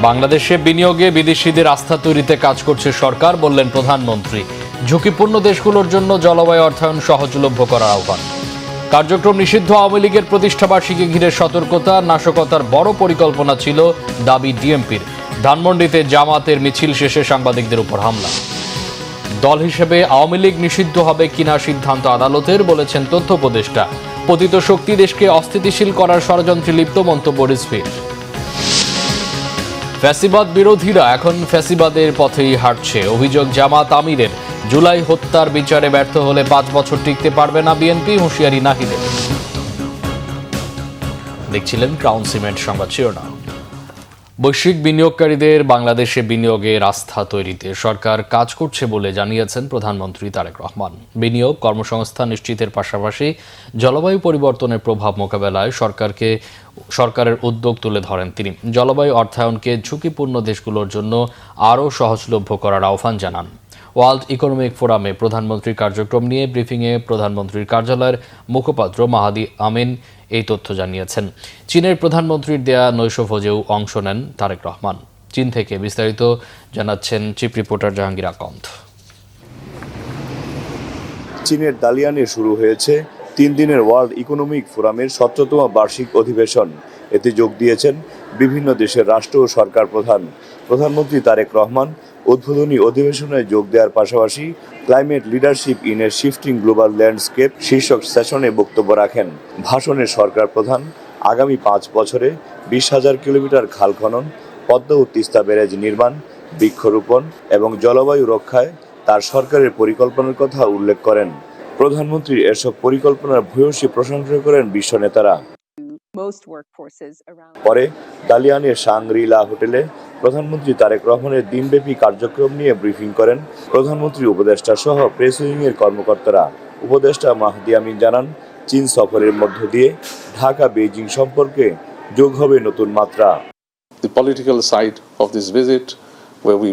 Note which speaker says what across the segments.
Speaker 1: বাংলাদেশে বিনিয়োগে বিদেশিদের আস্থা তৈরিতে কাজ করছে সরকার, বললেন প্রধানমন্ত্রী। ঝুঁকিপূর্ণ দেশগুলোর জন্য জলবায়ু অর্থায়ন সহজলভ্য করার আহ্বান। কার্যক্রম নিষিদ্ধ আওয়ামী লীগের প্রতিষ্ঠাবার্ষিকী ঘিরে সতর্কতা, নাশকতার বড় পরিকল্পনা ছিল দাবি ডিএমপির। ধানমন্ডিতে জামাতের মিছিল শেষে সাংবাদিকদের উপর হামলা। দল হিসেবে আওয়ামী লীগ নিষিদ্ধ হবে কিনা সিদ্ধান্ত আদালতের, বলেছেন তথ্য উপদেষ্টা। পতিত শক্তি দেশকে অস্থিতিশীল করার ষড়যন্ত্রে লিপ্ত, মন্তব্য রিজভীর। ফ্যাসিবাদ বিরোধীরা এখন ফ্যাসিবাদের পথেই হাঁটছে, অভিযোগ জামাত আমিরের। জুলাই হত্যার বিচারে ব্যর্থ হলে 5 বছর টিকতে পারবে না বিএনপি, হুঁশিয়ারি নাহিদের। দেখছিলেন ক্রাউন সিমেন্ট সংবাদ শিরোনাম। বৈশ্বিক বিনিয়োগকারীদের বাংলাদেশে বিনিয়োগের আস্থা তৈরিতে সরকার কাজ করছে বলে জানিয়েছেন প্রধানমন্ত্রী তারেক রহমান। বিনিয়োগ, কর্মসংস্থান নিশ্চিতের পাশাপাশি জলবায়ু পরিবর্তনের প্রভাব মোকাবেলায় সরকারের উদ্যোগ তুলে ধরেন তিনি। জলবায়ু অর্থায়নকে ঝুঁকিপূর্ণ দেশগুলোর জন্য আরও সহজলভ্য করার আহ্বান জানান। ওয়ার্ল্ড ইকোনমিক ফোরামে প্রধানমন্ত্রীর কার্যক্রম নিয়ে ব্রিফিংয়ে প্রধানমন্ত্রীর কার্যালয়ের মুখপাত্র মাহাদি আমিন এই তথ্য জানিয়েছেন। চীনের প্রধানমন্ত্রীর দেয়া নৈশভোজেও অংশ নেন তারেক রহমান। চীন থেকে বিস্তারিত জানাচ্ছেন চিফ রিপোর্টার জাহাঙ্গীর আকন্দ।
Speaker 2: চীনের দালিয়ানে শুরু হয়েছে 3 দিনের ওয়ার্ল্ড ইকোনমিক ফোরামের 17তম বার্ষিক অধিবেশন। এতে যোগ দিয়েছেন বিভিন্ন দেশের রাষ্ট্র ও সরকার প্রধান। প্রধানমন্ত্রী তারেক রহমান উদ্বোধনী অধিবেশনে যোগ দেওয়ার পাশাপাশি climate leadership in a shifting global landscape শীর্ষক সেশনে বক্তব্য রাখেন। ভাষণে সরকার প্রধান আগামী 5 বছরে 20,000 কিলোমিটার খাল খনন, পদ্মা ও তিস্তা ব্যারেজ নির্মাণ, বৃক্ষরোপণ এবং জলবায়ু রক্ষায় তার সরকারের পরিকল্পনার কথা উল্লেখ করেন। প্রধানমন্ত্রীর এসব পরিকল্পনার ভূয়সী প্রশংসা করেন বিশ্ব নেতারা। পরে দালিয়ানের শাংরি-লা হোটেলে প্রধানমন্ত্রী তারেক রহমানের দিনব্যাপী কার্যক্রম নিয়ে ব্রিফিং করেন প্রধানমন্ত্রী উপদেষ্টা সহ প্রেস উইংয়ের কর্মকর্তারা। উপদেষ্টা মাহাদি আমিন জানান, চীন সফরের মধ্য দিয়ে ঢাকা বেইজিং সম্পর্কে যোগ হবে নতুন মাত্রা।
Speaker 3: The political side of this visit, where we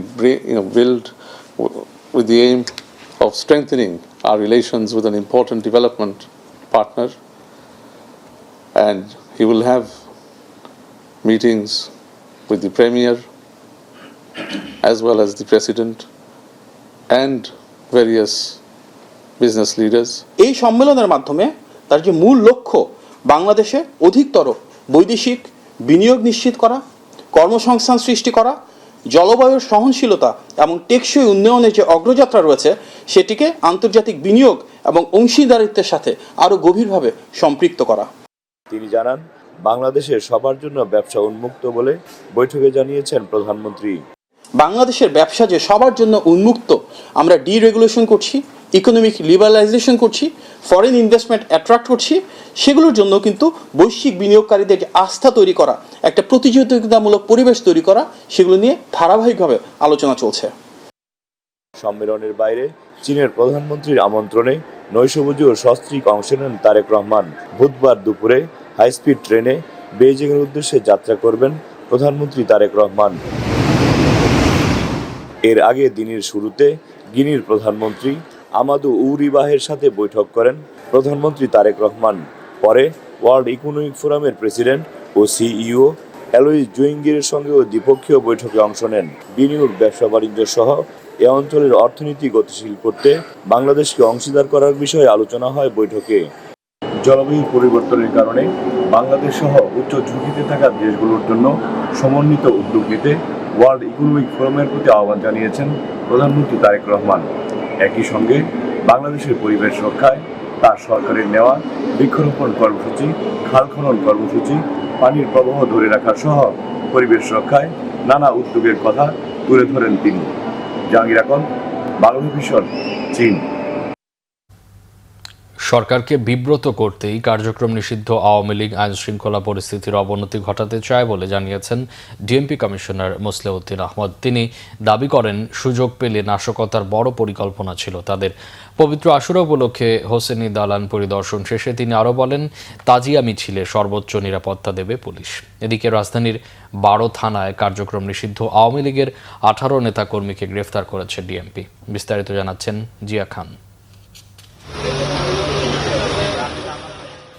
Speaker 3: build with the aim of strengthening our relations with an important development partner, and he will have meetings with the Premier as well as the President and various business leaders.
Speaker 4: এই সম্মেলনের মাধ্যমে তার যে মূল লক্ষ্য, বাংলাদেশে অধিকতর বৈদেশিক বিনিয়োগ নিশ্চিত করা, কর্মসংস্থান সৃষ্টি করা, জলবায়ুর সহনশীলতা এবং টেকসই উন্নয়নের যে অগ্রযাত্রা রয়েছে সেটিকে আন্তর্জাতিক বিনিয়োগ এবং অংশীদারিত্বের সাথে আরও গভীরভাবে সম্পৃক্ত করা।
Speaker 2: তিনি জানান, বাংলাদেশের সবার জন্য ব্যবসা উন্মুক্ত বলে বৈঠকে জানিয়েছেন প্রধানমন্ত্রী।
Speaker 4: বাংলাদেশের ব্যবসা যে সবার জন্য উন্মুক্ত, আমরা ডিরেগুলেশন করছি, ইকোনমিক লিবারালাইজেশন করছি, ফরেন ইনভেস্টমেন্ট অ্যাট্রাক্ট করছি, সেগুলোর জন্য কিন্তু বৈশ্বিক বিনিয়োগকারীদের যে আস্থা তৈরি করা, একটা প্রতিযোগিতামূলক পরিবেশ তৈরি করা, সেগুলো নিয়ে ধারাবাহিকভাবে আলোচনা চলছে।
Speaker 2: সম্মেলনের বাইরে চীনের প্রধানমন্ত্রীর আমন্ত্রণে নৈশভোজে ও সস্ত্রীক অংশ নেন তারেক রহমান। বুধবার দুপুরে হাইস্পিড ট্রেনে বেইজিংয়ের উদ্দেশ্যে যাত্রা করবেন প্রধানমন্ত্রী তারেক রহমান। এর আগে দিনের শুরুতে গিনির প্রধানমন্ত্রী আমাদু উরিবাহের সাথে বৈঠক করেন প্রধানমন্ত্রী তারেক রহমান। পরে ওয়ার্ল্ড ইকোনমিক ফোরামের প্রেসিডেন্ট ও সিইও অ্যালোইস জুইঙ্গিরের সঙ্গেও দ্বিপক্ষীয় বৈঠকে অংশ নেন। বিনিয়োগ, ব্যবসা বাণিজ্য সহ এ অঞ্চলের অর্থনীতি গতিশীল করতে বাংলাদেশকে অংশীদার করার বিষয়ে আলোচনা হয় বৈঠকে। জলবায়ু পরিবর্তনের কারণে বাংলাদেশ সহ উচ্চ ঝুঁকিতে থাকা দেশগুলোর জন্য সমন্বিত উদ্যোগ নিতে ওয়ার্ল্ড ইকোনমিক ফোরামের প্রতি আহ্বান জানিয়েছেন প্রধানমন্ত্রী তারেক রহমান। একই সঙ্গে বাংলাদেশের পরিবেশ রক্ষায় তার সরকারের নেওয়া বৃক্ষরোপণ কর্মসূচি, খাল খনন কর্মসূচি, পানির প্রবাহ ধরে রাখা সহ পরিবেশ রক্ষায় নানা উদ্যোগের কথা তুলে ধরেন তিনি। জাহাঙ্গীর আকন্দ, বাংলা ভিশন, চীন।
Speaker 1: সরকারকে বিব্রত করতেই কার্যক্রম নিষিদ্ধ আওয়ামী লীগ আইন শৃঙ্খলা পরিস্থিতির অবনতি ঘটাতে চায় বলে জানিয়েছেন ডিএমপি কমিশনার মোসলেউদ্দিন আহমদ। তিনি দাবি করেন, সুযোগ পেলে নাশকতার বড় পরিকল্পনা ছিল তাদের। পবিত্র আশুরা উপলক্ষে হোসেনি দালান পরিদর্শন শেষে তিনি আরও বলেন, তাজিয়া মিছিলে সর্বোচ্চ নিরাপত্তা দেবে পুলিশ। এদিকে রাজধানীর 12 থানায় কার্যক্রম নিষিদ্ধ আওয়ামী লীগের 18 নেতাকর্মীকে গ্রেফতার করেছে ডিএমপি। বিস্তারিত জানাচ্ছেন জিয়া খান।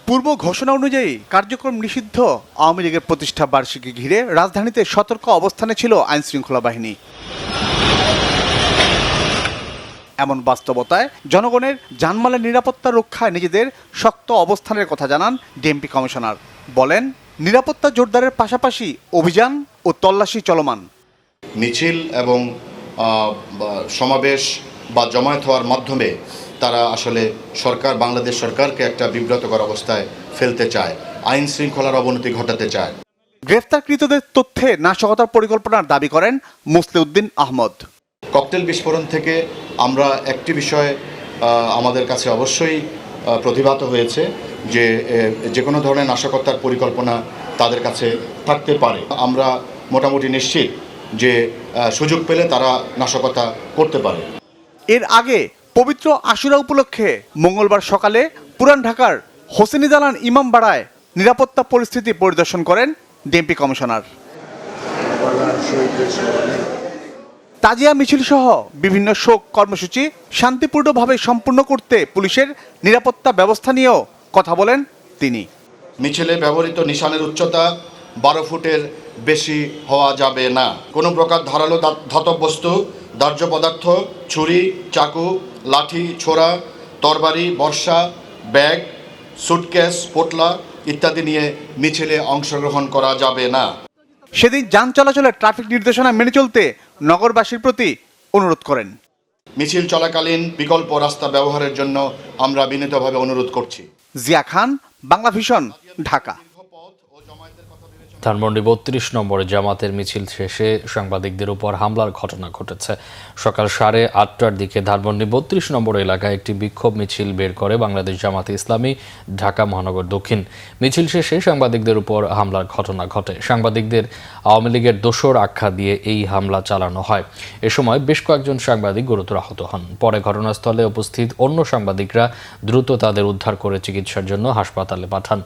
Speaker 5: পূর্ব ঘোষণা অনুযায়ী কার্যক্রম নিষিদ্ধ আওয়ামী লীগের প্রতিষ্ঠা বার্ষিকী ঘিরে রাজধানীতে সতর্ক অবস্থানে ছিল আইনশৃঙ্খলা বাহিনী। এমন বাস্তবতায় জনগণের জানমালের নিরাপত্তা রক্ষায় নিজেদের শক্ত অবস্থানের কথা জানান ডিএমপি কমিশনার। বলেন, নিরাপত্তা জোরদারের পাশাপাশি অভিযান ও তল্লাশি চলমান।
Speaker 6: মিছিল এবং সমাবেশ বা জমায়েত হওয়ার মাধ্যমে তারা আসলে বাংলাদেশ সরকারকে একটা বিব্রতকর অবস্থায় ফেলতে চায়, আইন শৃঙ্খলার অবনতি ঘটাতে চায়।
Speaker 5: গ্রেফতারকৃতদের তথ্যে নাশকতার পরিকল্পনার দাবি করেন মুসলিউদ্দিন আহমদ।
Speaker 6: ককটেল বিস্ফোরণ থেকে আমরা একটি বিষয় আমাদের কাছে অবশ্যই প্রতিভাত হয়েছে যে কোনো ধরনের নাশকতার পরিকল্পনা তাদের কাছে থাকতে পারে। আমরা মোটামুটি নিশ্চিত যে সুযোগ পেলে তারা নাশকতা করতে পারে।
Speaker 5: এর আগে পবিত্র আশুরা উপলক্ষে মঙ্গলবার সকালে পুরান ঢাকার হোসেনি দালান ইমামবাড়ায় নিরাপত্তা পরিস্থিতি পরিদর্শন করেন ডিএমপি কমিশনার। তাজিয়া মিছিল সহ বিভিন্ন শোক কর্মসূচি শান্তিপূর্ণভাবে সম্পূর্ণ করতে পুলিশের নিরাপত্তা ব্যবস্থা নিয়েও কথা বলেন তিনি।
Speaker 6: মিছিলে ব্যবহৃত নিশানের উচ্চতা 12 ফুটের বেশি হওয়া যাবে না। কোনো প্রকার ধারালো ধাতব বস্তু, দাহ্য পদার্থ, ছুরি, চাকু, লাঠি, ছোরা, তরবারি, বর্ষা, ব্যাগ, সুটকেস, পোটলা ইত্যাদি নিয়ে মিছিলে অংশগ্রহণ করা যাবে না।
Speaker 5: সেদিন যান চলাচলের ট্রাফিক নির্দেশনা মেনে চলতে নগরবাসীর প্রতি অনুরোধ করেন।
Speaker 6: মিছিল চলাকালীন বিকল্প রাস্তা ব্যবহারের জন্য আমরা বিনীতভাবে অনুরোধ করছি।
Speaker 5: জিয়া খান, বাংলা ভিশন, ঢাকা।
Speaker 1: ধানমন্ডি 32 নম্বরে জামাতের মিছিল শেষে সাংবাদিকদের উপর হামলার ঘটনা ঘটেছে। সকাল 8:30টার দিকে ধানমন্ডি 32 নম্বর এলাকায় একটি বিক্ষোভ মিছিল বের করে বাংলাদেশ জামাতে ইসলামী ঢাকা মহানগর দক্ষিণ। মিছিল শেষে সাংবাদিকদের উপর হামলার ঘটনা ঘটে। সাংবাদিকদের আওয়ামী লীগের দোসর আখ্যা দিয়ে এই হামলা চালানো হয়। এ সময় বেশ কয়েকজন সাংবাদিক গুরুতর আহত হন। পরে ঘটনাস্থলে উপস্থিত অন্য সাংবাদিকরা দ্রুত তাদের উদ্ধার করে চিকিৎসার জন্য হাসপাতালে পাঠান।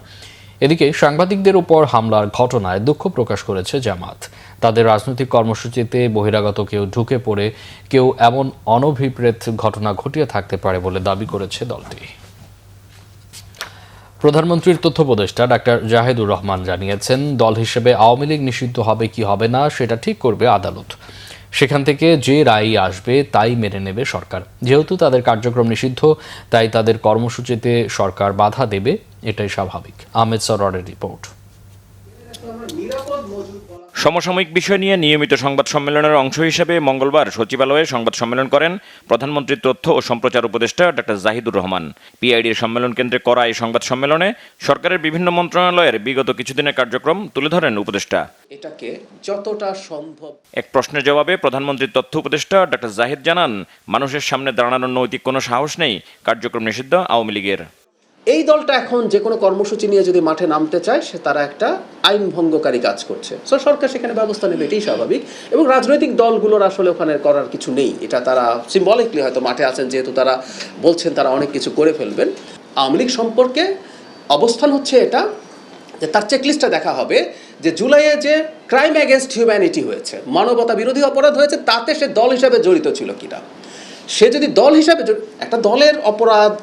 Speaker 1: এদিকে সাংবাদিকদের উপর হামলার ঘটনায় দুঃখ প্রকাশ করেছে জামাত। তাদের রাজনৈতিক কর্মসূচিতে বহিরাগত কেউ ঢুকে পড়ে কেউ এমন অনভিপ্রেত ঘটনা ঘটিয়ে থাকতে পারে বলে দাবি করেছে দলটি। প্রধানমন্ত্রীর তথ্য উপদেষ্টা ডাক্তার জাহিদুর রহমান জানিয়েছেন, দল হিসেবে আওয়ামী লীগ নিষিদ্ধ হবে কি হবে না সেটা ঠিক করবে আদালত। সেখান থেকে যে রায় আসবে তাই মেনে নেবে সরকার। যেহেতু তাদের কার্যক্রম নিষিদ্ধ, তাই তাদের কর্মসূচিতে সরকার বাধা দেবে, এটাই স্বাভাবিক। আহমেদ সরওয়ারের রিপোর্ট।
Speaker 7: সমসাময়িক বিষয় নিয়ে নিয়মিত সংবাদ সম্মেলনের অংশ হিসেবে মঙ্গলবার সচিবালয়ে সংবাদ সম্মেলন করেন প্রধানমন্ত্রীর তথ্য ও সম্প্রচার উপদেষ্টা ডাক্তার জাহিদুর রহমান। পিআইডির সম্মেলন কেন্দ্রে করা এই সংবাদ সম্মেলনে সরকারের বিভিন্ন মন্ত্রণালয়ের বিগত কিছুদিনের কার্যক্রম তুলে ধরেন উপদেষ্টা।
Speaker 8: এটাকে যতটা সম্ভব
Speaker 7: এক প্রশ্নের জবাবে প্রধানমন্ত্রীর তথ্য উপদেষ্টা ডাক্তার জাহিদ জানান, মানুষের সামনে দাঁড়ানোর নৈতিক কোনো সাহস নেই কার্যক্রম নিষিদ্ধ আওয়ামী লীগের।
Speaker 8: এই দলটা এখন যে কোনো কর্মসূচি নিয়ে যদি মাঠে নামতে চায়, সে তারা একটা আইন ভঙ্গকারী কাজ করছে। সো সরকার সেখানে ব্যবস্থা নেবে, এটাই স্বাভাবিক। এবং রাজনৈতিক দলগুলোর আসলে ওখানে করার কিছু নেই। এটা তারা সিম্বলিকলি হয়তো মাঠে আছেন, যেহেতু তারা বলছেন তারা অনেক কিছু করে ফেলবেন। আওয়ামী লীগ সম্পর্কে অবস্থান হচ্ছে এটা যে তার চেকলিস্টটা দেখা হবে যে জুলাইয়ে যে ক্রাইম অ্যাগেনস্ট হিউম্যানিটি হয়েছে, মানবতা বিরোধী অপরাধ হয়েছে, তাতে সে দল হিসাবে জড়িত ছিল কিনা। সে যদি দল হিসাবে, একটা দলের অপরাধ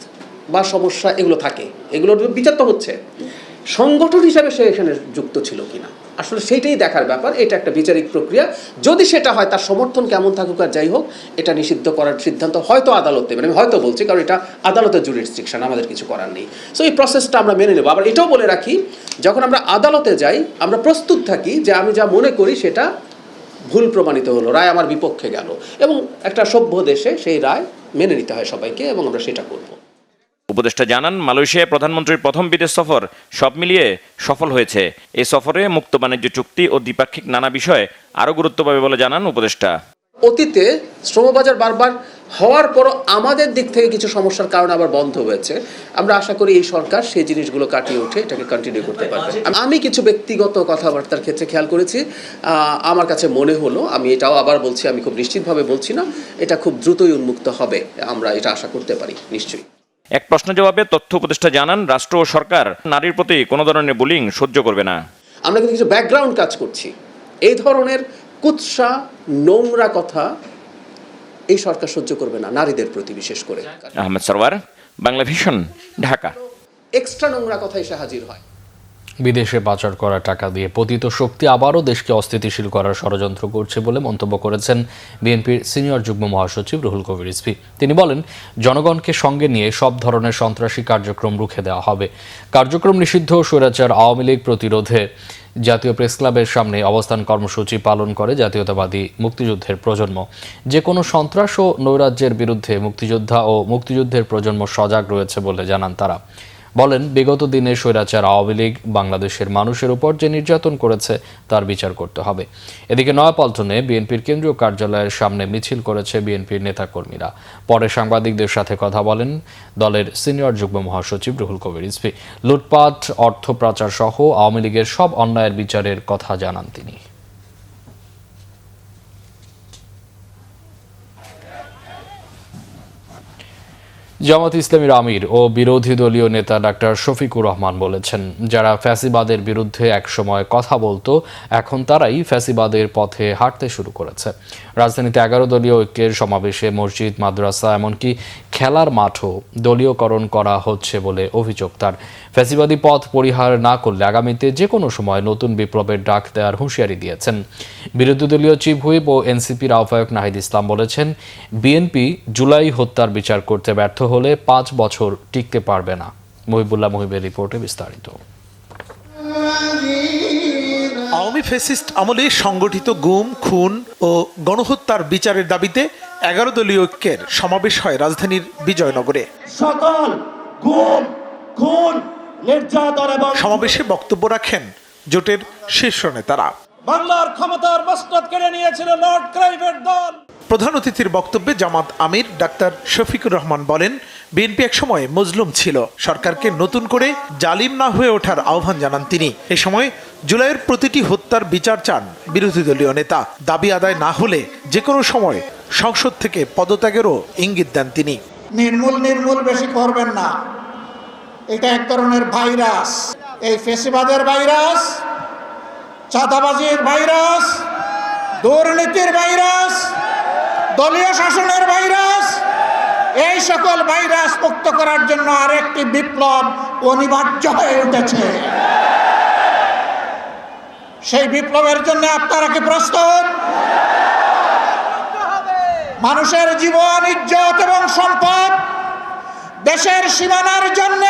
Speaker 8: বা সমস্যা এগুলো থাকে, এগুলোর বিচার তো হচ্ছে, সংগঠন হিসাবে সে এখানে যুক্ত ছিল কিনা, আসলে সেইটাই দেখার ব্যাপার। এটা একটা বিচারিক প্রক্রিয়া। যদি সেটা হয়, তার সমর্থন কেমন থাকুক আর যাই হোক, এটা নিষিদ্ধ করার সিদ্ধান্ত হয়তো আদালত নেবেন। আমি হয়তো বলছি, কারণ এটা আদালতের জুরিসডিকশন, আমাদের কিছু করার নেই। সো এই প্রসেসটা আমরা মেনে নেব। আবার এটাও বলে রাখি, যখন আমরা আদালতে যাই আমরা প্রস্তুত থাকি যে আমি যা মনে করি সেটা ভুল প্রমাণিত হলো, রায় আমার বিপক্ষে গেল, এবং একটা সভ্য দেশে সেই রায় মেনে নিতে হয় সবাইকে, এবং আমরা সেটা করব।
Speaker 7: উপদেষ্টা জানান, মালয়েশিয়ায় প্রধানমন্ত্রীর প্রথম বিদেশ সফর সব মিলিয়ে সফল হয়েছে। এই সফরে মুক্ত বাণিজ্য চুক্তি ও দ্বিপাক্ষিক নানা বিষয়ে আরও গুরুত্ব পাবে বলে জানান উপদেষ্টা।
Speaker 8: অতীতে শ্রমবাজার বারবার হওয়ার পরও আমাদের দিক থেকে কিছু সমস্যার কারণে আবার বন্ধ হয়েছে। আমরা আশা করি এই সরকার সেই জিনিসগুলো কাটিয়ে উঠে এটাকে কন্টিনিউ করতে পারবে। আমি কিছু ব্যক্তিগত কথাবার্তার ক্ষেত্রে খেয়াল করেছি, আমার কাছে মনে হলো, আমি এটাও আবার বলছি, আমি খুব নিশ্চিতভাবে বলছি না, এটা খুব দ্রুতই উন্মুক্ত হবে, আমরা এটা আশা করতে পারি নিশ্চয়ই।
Speaker 7: এক প্রশ্নের জবাবে তথ্য উপদেষ্টা জানান, রাষ্ট্র ও সরকার নারীর প্রতি কোনো ধরনের বুলিং সহ্য করবে না।
Speaker 8: আমরা কিন্তু কিছু ব্যাকগ্রাউন্ড কাজ করছি। এই ধরনের কুৎসা, নোংরা কথা এই সরকার সহ্য করবে না, নারীদের প্রতি বিশেষ করে।
Speaker 7: আহমেদ সরওয়ার, বাংলা ভিশন, ঢাকা।
Speaker 8: এক্সট্রা নোংরা কথা এসে হাজির হয়।
Speaker 1: বিদেশে পাচার করা টাকা দিয়ে পতিত শক্তি আবারও দেশকে অস্থিতিশীল করার ষড়যন্ত্র করছে বলে মন্তব্য করেছেন বিএনপির সিনিয়র যুগ্ম মহাসচিব রুহুল কবির রিজভী। তিনি বলেন, জনগণকে সঙ্গে নিয়ে সব ধরনের সন্ত্রাসী কার্যক্রম রুখে দেওয়া হবে। কার্যক্রম নিষিদ্ধ স্বৈরাচার আওয়ামী লীগ প্রতিরোধে জাতীয় প্রেসক্লাবের সামনে অবস্থান কর্মসূচি পালন করে জাতীয়তাবাদী মুক্তিযুদ্ধের প্রজন্ম। যে কোনো সন্ত্রাস ও নৈরাজ্যের বিরুদ্ধে মুক্তিযোদ্ধা ও মুক্তিযুদ্ধের প্রজন্ম সজাগ রয়েছে বলে জানান তারা। বলেন, বিগত দিনে স্বৈরাচার আওয়ামী লীগ বাংলাদেশের মানুষের উপর যে নির্যাতন করেছে তার বিচার করতে হবে। এদিকে নয়াপল্টনে বিএনপির কেন্দ্রীয় কার্যালয়ের সামনে মিছিল করেছে বিএনপির নেতাকর্মীরা। পরে সাংবাদিকদের সাথে কথা বলেন দলের সিনিয়র যুগ্ম মহাসচিব রুহুল কবির রিজভী। লুটপাট, অর্থ পাচার সহ আওয়ামী লীগের সব অন্যায়ের বিচারের কথা জানান তিনি। জামাত ইসলামীর আমির ও বিরোধী দলীয় নেতা ডাক্তার শফিকুর রহমান বলেছেন, যারা ফ্যাসিবাদের বিরুদ্ধে একসময় কথা বলতো এখন তারাই ফ্যাসিবাদের পথে হাঁটতে শুরু করেছে। রাজধানীতে 11 দলীয় ঐক্যের সমাবেশে মসজিদ, মাদ্রাসা এমনকি খেলার মাঠও দলীয়করণ করা হচ্ছে বলে অভিযোগ তার। ফ্যাসিবাদী পথ পরিহার না করলে আগামীতে যে কোনো সময় নতুন বিপ্লবের ডাক দেওয়ার হুঁশিয়ারি দিয়েছেন। বিরোধী দলীয় চিফ হুইপ ও এনসিপির আহ্বায়ক নাহিদ ইসলাম বলেছেন, বিএনপি জুলাই হত্যার বিচার করতে ব্যর্থ হলে 5 বছর টিকতে পারবে না। মহিবুল্লাহ মহিবের রিপোর্টে বিস্তারিত।
Speaker 9: আওয়ামী ফ্যাসিস্ট আমলে সংগঠিত গুম, খুন ও গণহত্যার বিচারের দাবিতে 11 দলীয় ঐক্যের সমাবেশ হয় রাজধানীর বিজয়নগরে।
Speaker 10: সকল গুম, খুন, নির্যাতন এবং
Speaker 9: সমাবেশে বক্তব্য রাখেন জোটের শীর্ষ নেতারা।
Speaker 10: বাংলার ক্ষমতার মসনদ কেড়ে নিয়েছিল লর্ড ক্রাইভের দল।
Speaker 9: প্রধান অতিথির বক্তব্যে জামাত আমির ডাক্তার শফিকুর রহমান বলেন, বিএনপি একসময় মজলুম ছিল, সরকারকে নতুন করে জালিম না হয়ে ওঠার আহ্বান জানান তিনি। এ সময় জুলাইয়ের প্রতিটি হত্যার বিচার চান বিরোধী দলীয় নেতা। দাবি আদায় না হলে যে কোনো সময় সংসদ থেকে পদত্যাগেরও ইঙ্গিত দেন তিনি।
Speaker 10: নির্মূল বেশি করবেন না, এটা এক ধরনের ভাইরাস। এই ফ্যাসিবাদের ভাইরাস, চাঁদাবাজির ভাইরাস, দুর্নীতির ভাইরাস, দলীয় শাসনের ভাইরাস, এই সকল ভাইরাস মুক্ত করার জন্য আরেকটি বিপ্লব অনিবার্য হয়ে উঠেছে। সেই বিপ্লবের জন্য আপনারা কি প্রস্তুত? মানুষের জীবন, ইজ্জত এবং সম্পদ, দেশের সীমানার জন্য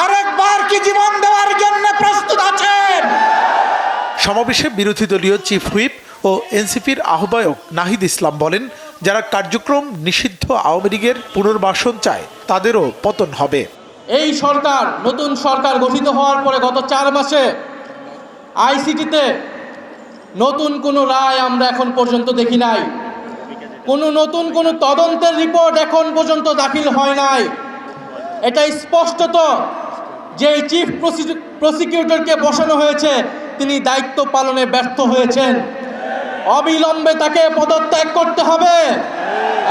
Speaker 10: আরেকবার কি জীবন দেওয়ার জন্য প্রস্তুত আছেন?
Speaker 9: সমাবেশে বিরোধী দলীয় চিফ হুইপ ও এনসিপির আহ্বায়ক নাহিদ ইসলাম বলেন, যারা কার্যক্রম নিষিদ্ধ আওয়ামী লীগের পুনর্বাসন চায় তাদেরও পতন হবে।
Speaker 10: এই সরকার, নতুন সরকার গঠিত হওয়ার পরে গত 4 মাসে আইসিটিতে নতুন কোনো রায় আমরা এখন পর্যন্ত দেখি নাই। নতুন কোনো তদন্তের রিপোর্ট এখন পর্যন্ত দাখিল হয় নাই। এটা স্পষ্টত যে চিফ প্রসিকিউটরকে বসানো হয়েছে তিনি দায়িত্ব পালনে ব্যর্থ হয়েছেন। অবিলম্বে তাকে পদত্যাগ করতে হবে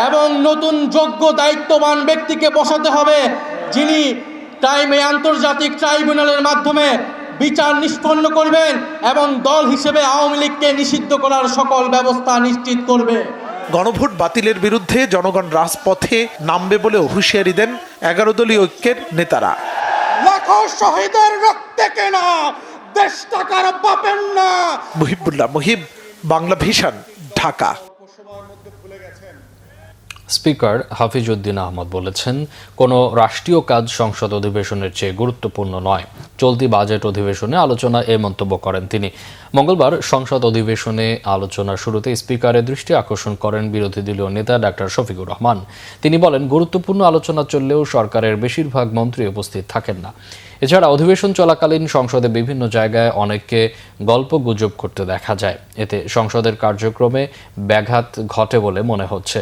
Speaker 10: এবং নতুন যোগ্য দায়িত্ববান ব্যক্তিকে বসাতে হবে, যিনি আন্তর্জাতিক ট্রাইব্যুনালের মাধ্যমে বিচার নিষ্পন্ন করবেন এবং দল হিসেবে আওয়ামী লীগকে নিষিদ্ধ করার সকল ব্যবস্থা নিশ্চিত করবে।
Speaker 9: গণভোট বাতিলের বিরুদ্ধে জনগণ রাজপথে নামবে বলেও হুঁশিয়ারি দেন 11 দলীয় ঐক্যের নেতারা।
Speaker 10: লাখো শহীদের রক্তে কেনা দেশ টাকার পাবেন না।
Speaker 9: মহিবুল্লাহ মহিব, বাংলা ভিশন, ঢাকা।
Speaker 1: স্পিকার হাফিজউদ্দিন আহমদ বলেছেন, কোনো রাষ্ট্রীয় কাজ সংসদ অধিবেশনের চেয়ে গুরুত্বপূর্ণ নয়। চলতি বাজেট অধিবেশনে আলোচনা এ মন্তব্য করেন তিনি। মঙ্গলবার সংসদ অধিবেশনে আলোচনার শুরুতে স্পিকারের দৃষ্টি আকর্ষণ করেন বিরোধী দলীয় নেতা ডাক্তার শফিকুর রহমান। তিনি বলেন, গুরুত্বপূর্ণ আলোচনা চললেও সরকারের বেশিরভাগ মন্ত্রী উপস্থিত থাকেন না। এছাড়া অধিবেশন চলাকালীন সংসদে বিভিন্ন জায়গায় অনেককে গল্প গুজব করতে দেখা যায়। এতে সংসদের কার্যক্রমে ব্যাঘাত ঘটে বলে মনে হচ্ছে।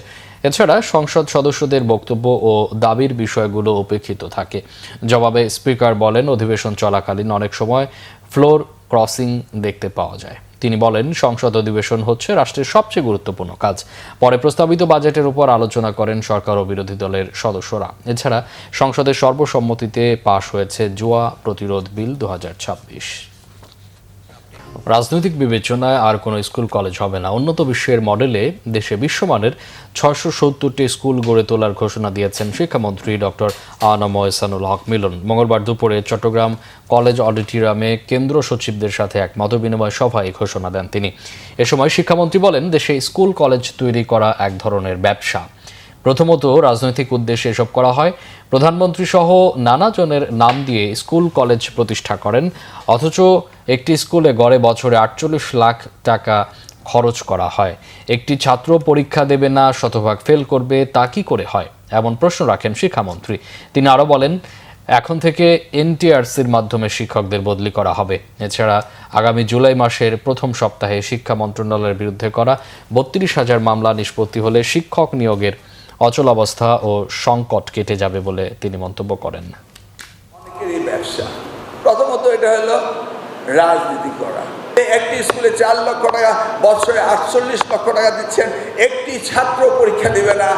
Speaker 1: এছাড়া সংসদ সদস্যদের বক্তব্য ও দাবির বিষয়গুলো উপেক্ষিত থাকে। জবাবে স্পিকার বলেন, অধিবেশন চলাকালীন অনেক সময় ফ্লোর ক্রসিং দেখতে পাওয়া যায়। তিনি বলেন, সংসদ অধিবেশন হচ্ছে রাষ্ট্রের সবচেয়ে গুরুত্বপূর্ণ কাজ। পরে প্রস্তাবিত বাজেটের উপর আলোচনা করেন সরকার ও বিরোধী দলের সদস্যরা। এছাড়া সংসদের সর্বসম্মতিতে পাশ হয়েছে জুয়া প্রতিরোধ বিল 2026। রাজনৈতিক বিবেচনায় আর কোনো স্কুল কলেজ হবে না। উন্নত বিশ্বের মডেলে দেশে বিশ্বমানের 670টি স্কুল গড়ে তোলার ঘোষণা দিয়েছেন শিক্ষামন্ত্রী ডক্টর আনম এহসানুল হক মিলন। মঙ্গলবার দুপুরে চট্টগ্রাম কলেজ অডিটোরিয়ামে কেন্দ্র সচিবদের সাথে এক মতবিনিময় সভায় ঘোষণা দেন তিনি। এ সময় শিক্ষামন্ত্রী বলেন, দেশে স্কুল কলেজ তৈরি করা এক ধরনের ব্যবসা। প্রথমত রাজনৈতিক উদ্দেশ্যে এসব করা হয়। প্রধানমন্ত্রী সহ নানা জনের নাম দিয়ে স্কুল কলেজ প্রতিষ্ঠা করেন, অথচ একটি স্কুলে গড়ে বছরে 48 লাখ টাকা খরচ করা হয়। একটি ছাত্র পরীক্ষা দেবে না, শতভাগ ফেল করবে, তা কি করে হয়? এমন প্রশ্ন রাখেন শিক্ষামন্ত্রী। তিনি আরও বলেন, এখন থেকে এনটিআরসির মাধ্যমে শিক্ষকদের বদলি করা হবে। এছাড়া আগামী জুলাই মাসের প্রথম সপ্তাহে শিক্ষা মন্ত্রণালয়ের বিরুদ্ধে করা 32,000 মামলা নিষ্পত্তি হলে শিক্ষক নিয়োগের অচলাবস্থা ও সংকট কেটে যাবে বলে তিনি মন্তব্য করেন।
Speaker 11: অনেকেরই ব্যবসা। প্রথমত এটা হলো রাজনীতি করা। একটি স্কুলে 4 লক্ষ টাকা, বছরে 48 লক্ষ টাকা দিচ্ছেন, একটি ছাত্র পরীক্ষা দেবে না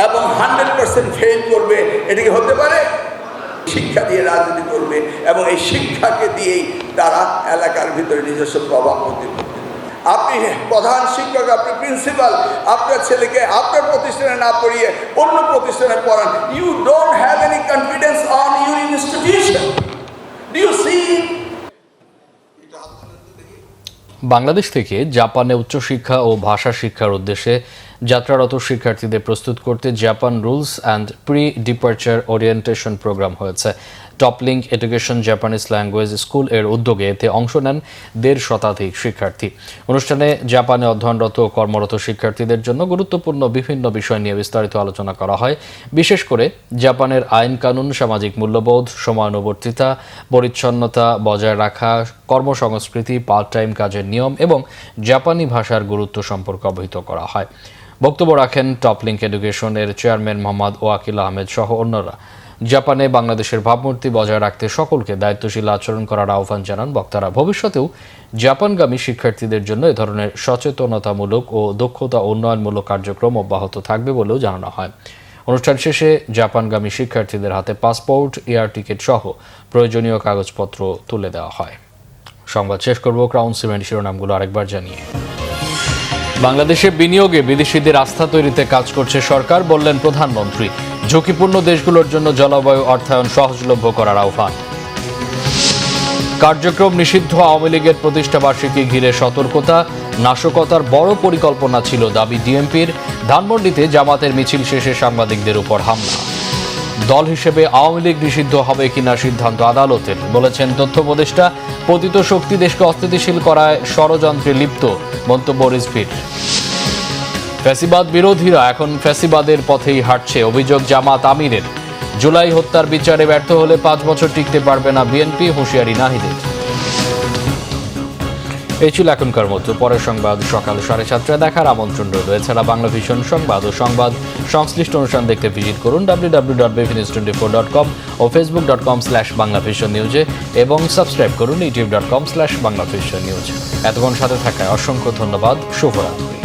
Speaker 11: এবং 100% ফেল করবে, এটা কি হতে পারে? শিক্ষা দিয়ে রাজনীতি করবে এবং এই শিক্ষাকে দিয়েই তারা এলাকার ভিতরে নিজস্ব প্রভাব প্রতিপত্তি। আপনি প্রধান শিক্ষক, আপনি প্রিন্সিপাল, আপনার ছেলেকে আপনার প্রতিষ্ঠানে না পড়িয়ে অন্য প্রতিষ্ঠানে পড়ান। You don't have any confidence on your institution. Do you see?
Speaker 1: Bangladesh থেকে জাপানে উচ্চশিক্ষা ও ভাষা শিক্ষার উদ্দেশ্যে যাত্রারত শিক্ষার্থীদের প্রস্তুত করতে Japan rules and pre departure orientation programme হয়েছে। টপলিং এডুকেশন জাপানিজ ল্যাঙ্গুয়েজ স্কুল এর উদ্যোগে এতে অংশ নেন 1.5 শতাধিক শিক্ষার্থী। অনুষ্ঠানে জাপানে অধ্যয়নরত ও কর্মরত শিক্ষার্থীদের জন্য গুরুত্বপূর্ণ বিভিন্ন বিষয় নিয়ে বিস্তারিত আলোচনা করা হয়। বিশেষ করে জাপানের আইন কানুন, সামাজিক মূল্যবোধ, সময়ানুবর্তিতা, পরিচ্ছন্নতা বজায় রাখা, কর্মসংস্কৃতি, পার্ট টাইম কাজের নিয়ম এবং জাপানি ভাষার গুরুত্ব সম্পর্কে অবহিত করা হয়। বক্তব্য রাখেন টপলিং এডুকেশনের চেয়ারম্যান মোহাম্মদ ওয়াকিল আহমেদ সহ অন্যরা। জাপানে বাংলাদেশের ভাবমূর্তি বজায় রাখতে সকলকে দায়িত্বশীল আচরণ করার আহ্বান জানান বক্তারা। ভবিষ্যতেও জাপানগামী শিক্ষার্থীদের জন্য এ ধরনের সচেতনতামূলক ও দক্ষতা উন্নয়নমূলক কার্যক্রম অব্যাহত থাকবে বলেও জানানো হয়। অনুষ্ঠান শেষে জাপানগামী শিক্ষার্থীদের হাতে পাসপোর্ট, এয়ার টিকিট সহ প্রয়োজনীয় কাগজপত্র তুলে দেওয়া হয়। সংবাদ শেষ করব ক্রাউন সিমেন্ট শিরোনামগুলো আরেকবার জানিয়ে। বাংলাদেশে বিনিয়োগে বিদেশিদের আস্থা তৈরিতে কাজ করছে সরকার, বললেন প্রধানমন্ত্রী। ঝুঁকিপূর্ণ দেশগুলোর জন্য জলবায়ু অর্থায়ন সহজলভ্য করার আহ্বান। কার্যক্রম নিষিদ্ধ আওয়ামী লীগের প্রতিষ্ঠাবার্ষিকী ঘিরে সতর্কতা, নাশকতার বড় পরিকল্পনা ছিল দাবি ডিএমপির। ধানমন্ডিতে জামাতের মিছিল শেষে সাংবাদিকদের উপর হামলা। দল হিসেবে আওয়ামী লীগ নিষিদ্ধ হবে কিনা সিদ্ধান্ত আদালতের, বলেছেন তথ্য উপদেষ্টা। পতিত শক্তি দেশকে অস্থিতিশীল করায় ষড়যন্ত্রে লিপ্ত, মন্তব্য রিজভির। ফ্যাসিবাদ বিরোধীরা এখন ফ্যাসিবাদের পথেই হাঁটছে, অভিযোগ জামাত আমিরের। জুলাই হত্যার বিচারে ব্যর্থ হলে 5 বছর টিকতে পারবে না বিএনপি, হুঁশিয়ারি নাহিদের। এই ছিল এখনকার মতো। পরের সংবাদ সকাল 7:30 দেখার আমন্ত্রণ রইল। এছাড়া বাংলা ভিশন সংবাদ ও সংবাদ সংশ্লিষ্ট অনুষ্ঠান দেখতে ভিজিট করুন www.bvnews24.com ও facebook.com/banglavisionnews এবং সাবস্ক্রাইব করুন youtube.com/banglavisionnews। এতক্ষণ সাথে থাকায় অসংখ্য ধন্যবাদ। শুভরাত্রি।